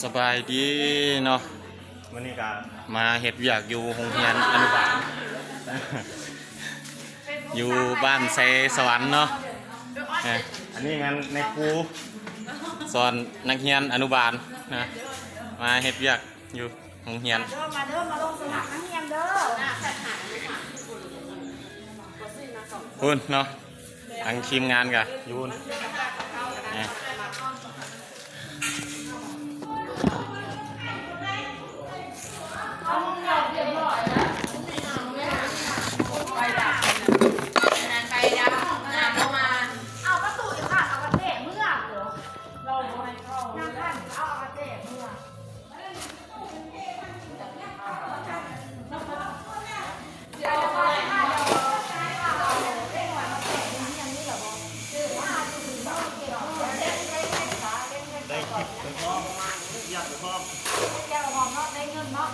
สบายดีเนาะวันนี้ก็มาเฮ็ดอยากอยู่โรงเรียนอนุบาลอยู่บ้านไซสวรรค์เนาะอันนี้งานในครูสอนนักเรียนอนุบาลนะมาเฮ็ดอยากอยู่โรงเรียนมาลงสมัครนักเรียนเด้อคุณเนาะทางทีมงานกะยูนเอาประตูอยู่ค่ะเอากระเตะเมื่อเราให้เข้านั่งท่านเอากระเตะเมื่อได้คลิปไปพร้อมอยากไปพร้อมแก้วหอมเนาะได้เงินเนาะ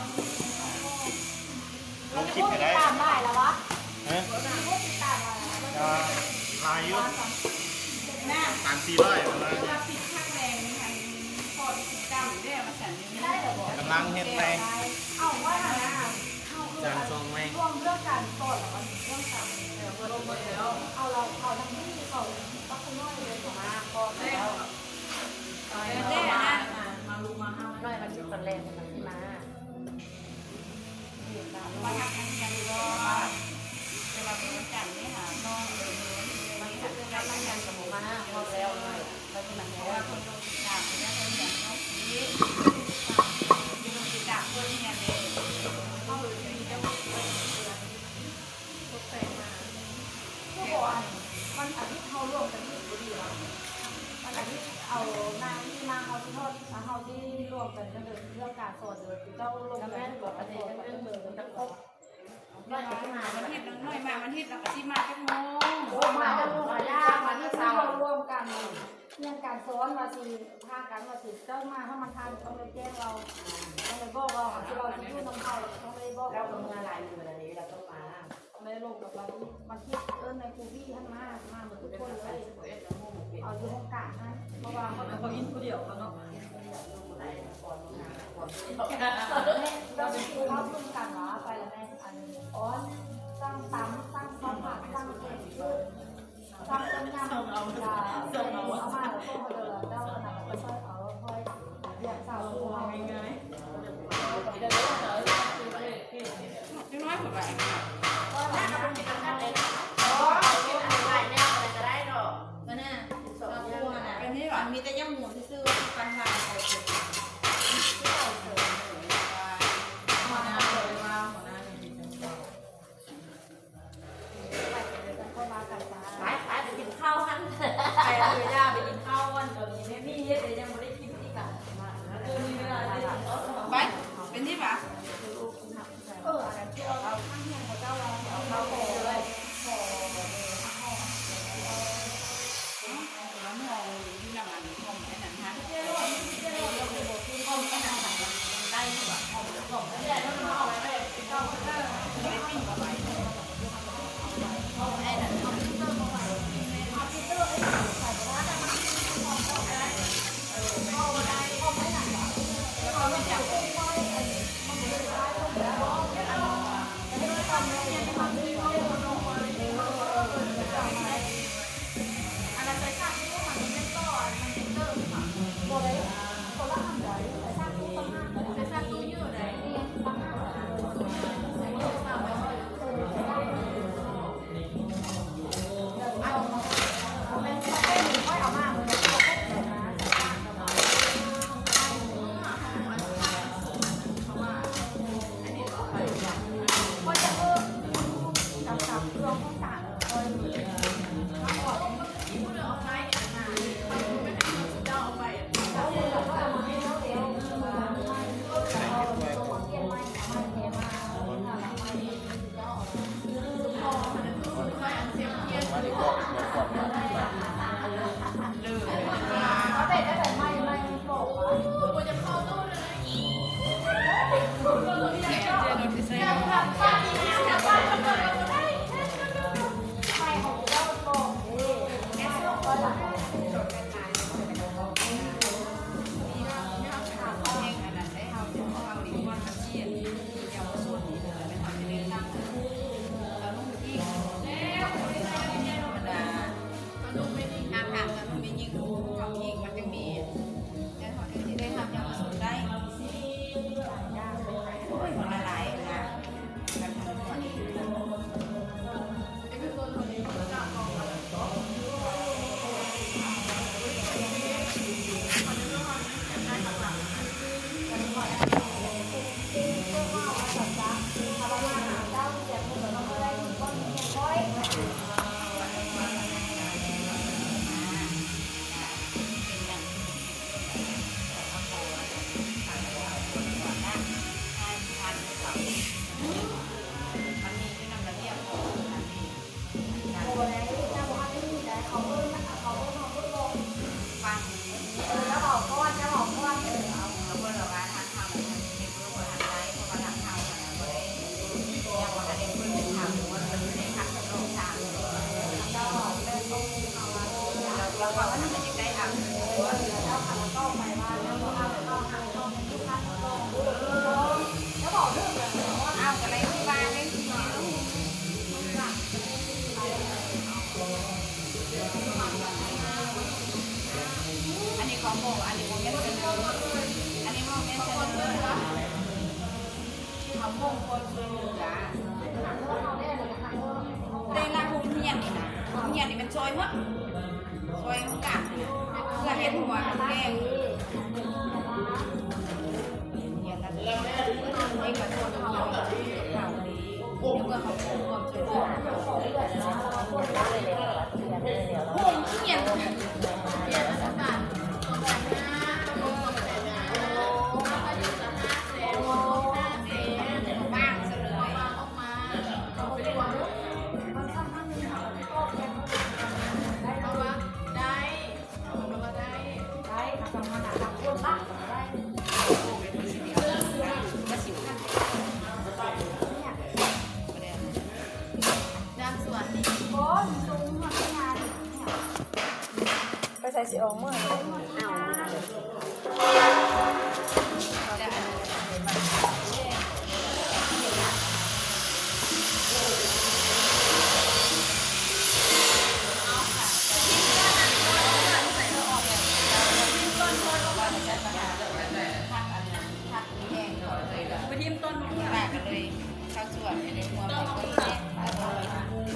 ลงคลิปไปได้ ตามได้แล้ววะฮะลายอยู่300-400ประมาณกำลังเฮ็ดไปเอาว่าจางซองไหมรวมเรื่องการสอนแล้วเรื่องการเอาเราเอาทั้งที่เขาก็คือน้อยเลยถูกไหมพอแล้วมาลุมาห้าน้อยมาจุดตอนแรกมันขึ้นมามาทำงานกันก็เวลาเป็นกันนี่ค่ะน้องเลยมันจะเป็นการทำงานกับหมู่มาพอแล้วเลยเราจะมันว่าคนลงติดตามเนี่ยคนอย่างเขาชี้มีลงติดตามคนเนี่ยเลยเขาเลยมีเจ้าทุกแปลงมาผู้บอกมันอาทิตย์เขาร่วมกันที่ดีแล้วมันอาทิตย์เอานางที่นางเขาที่ทอดเขาที่ร่วมกันก็เลยเรื่องการสอนเลยเจ้าลงกันแบบประเทศเรื่องเมืองทั้งครบวันอาทิตย์น้อยมาวันอาทิตย์เราก็ที่มาแค่โมงมาจะลงมาย่ามาที่เราร่วมกันเรื่องการสอนมาสิพากันมาสิเจ้ามาถ้ามันทานต้องเลยแจ้งเราต้องเลยบอกเราที่เราจะยุ่งน้ำเขาเราต้องเลยบอกเราลงมาหลายมืออะไรเราต้องมาไม่ลงกับเรามันที่ในครูพี่ท่านมาเหมือนทุกคนเลยเอาอยู่ห้องกลางนะเพราะว่าเขาอินคนเดียวเขาเนาะเราไปดูเขาทุ่มกันเหรอไปแล้วแม่อันอ้อนสร้างตั้มสร้างความผักสร้างเก่งสร้างต้นยำเอามาแล้วก็มาเลยเจ้าขนาดก็ช่วยเอาค่อยเรียกสาวตัวง่ายๆน้อยกว่าแบบก็หลายคนมีกันเลยมีแต่ย่ำหมูที่ซื้อปันหาใส่ถุงหัวหน้าเลยว่าหัวหน้าเนี่ยดีจังไปกินข้าวกันไปเอาย่าไปกินข้าววันเดี๋ยวนี้ไม่มีเยอะเลยยังไม่ได้กินอีกอ่ะมีเวลาได้ หมดซอยโอกาสเพื่อเห็นหัวแกงเนี่ยแล้วเองกับตัวเขาข่าวดีเพื่อเขาความช่วยเหลือผมเขียนสบายไปใส่สีออกเมื่อไปทิมต้นแตกกันเลยข้าวสวยในหัวมันก็แยก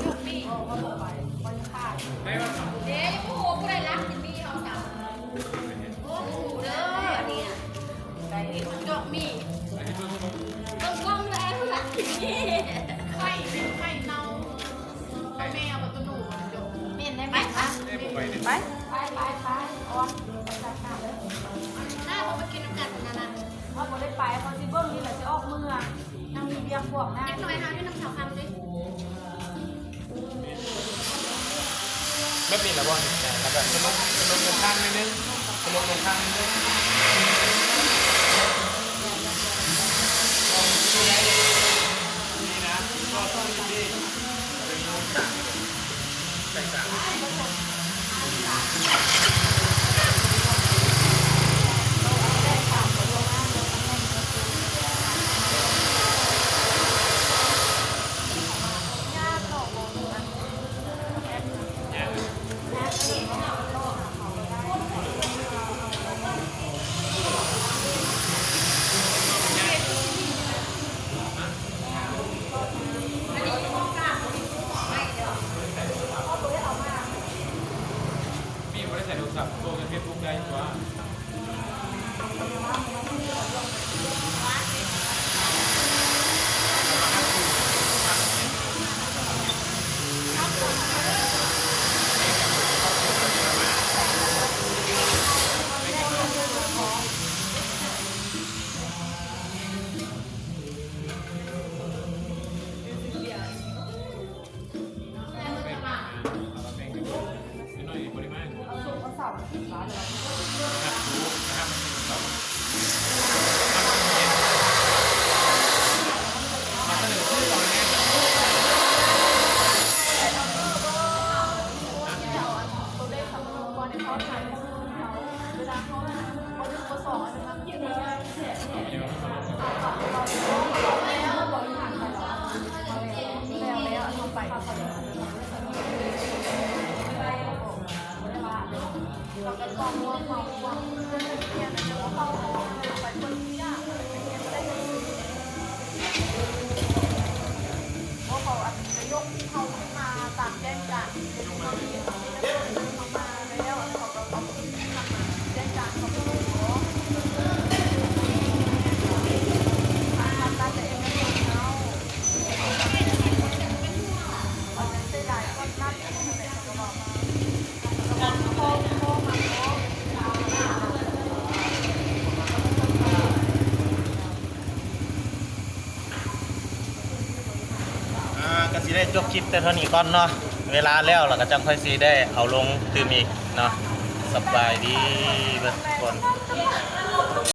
ลูกมีเขาบอกไปวันขาดเดี๋ยวยังโอ้โหผู้ใดรักจินนี่เขาสั่งโอ้โหเด้ออันนี้ไปจอกมีต้องกล้องแล้วรักจินนี่ไข่เน่าแมวกับตัวหนูจบเมียนได้ไหมคะไปออนหน้าเขาไปกินน้ำกันนั่นน่ะเขาบอกได้ไปเขาซิเบิ้งนี่แหละจะออกเมื่อนั่งมีเบียร์พวกหน้านิดหน่อยค่ะด้วยน้ำขาวคำดิ ไม่เป็นระบบแล้วแบบขนมเงินข้างนิดนึงขนมเงินข้างนิดนึงนี่นะก็ต้องดีใส่สามใส่โทรศัพท์โทรกันเฟซบุ๊กได้กว่าก็สิได้จบคลิปแต่เท่านี้ก่อนเนาะเวลาแล้วเราก็จังค่อยสิได้เอาลงตื่มอีกเนาะสบายดีเพื่อนทุกคน